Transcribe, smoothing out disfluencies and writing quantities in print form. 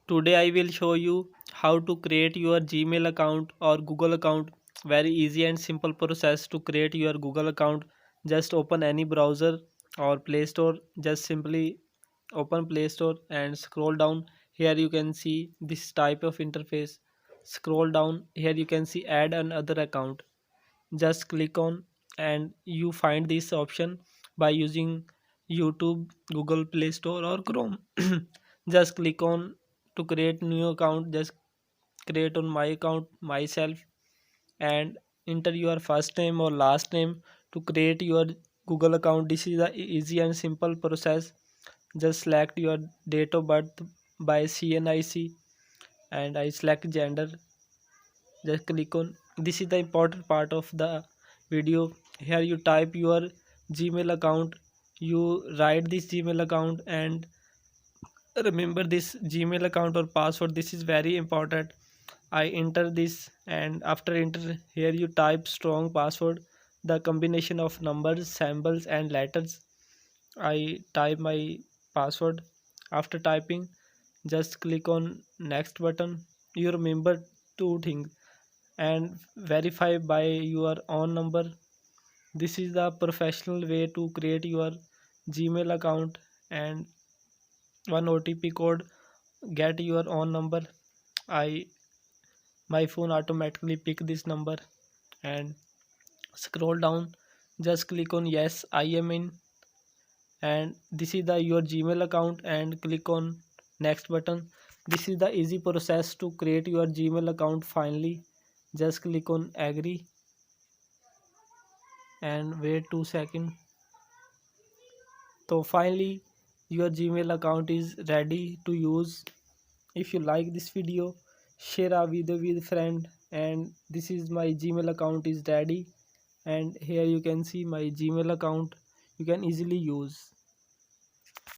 Today I will show you how to create your Gmail account or Google account. Very easy and simple process to create your Google account. Just open any browser or Play Store. Just simply open Play Store and scroll down. Here you can see this type of interface. Scroll down. Here you can see add another account. Just click on and you find this option by using YouTube, Google Play Store or Chrome. Just click on to create new account. Just create on my account myself and enter your first name or last name to create your Google account. This is the easy and simple process. Just select your date of birth by CNIC and I select gender. Just click on this is the important part of the video. Here you type your Gmail account. You write this Gmail account and remember this Gmail account or password. This is very important. I enter this and after enter here you type strong password, the combination of numbers, symbols and letters. I type my password. After typing, just click on next button. You remember two things and verify by your own number. This is the professional way to create your Gmail account and one OTP code. Get your own number. I My phone automatically pick this number and scroll down. Just click on yes I am in and this is the your Gmail account and click on next button. This is the easy process to create your Gmail account finally. Just click on agree and wait 2 seconds. So finally your Gmail account is ready to use. If you like this video, share a video with friend and this is my Gmail account is ready and here you can see my Gmail account you can easily use.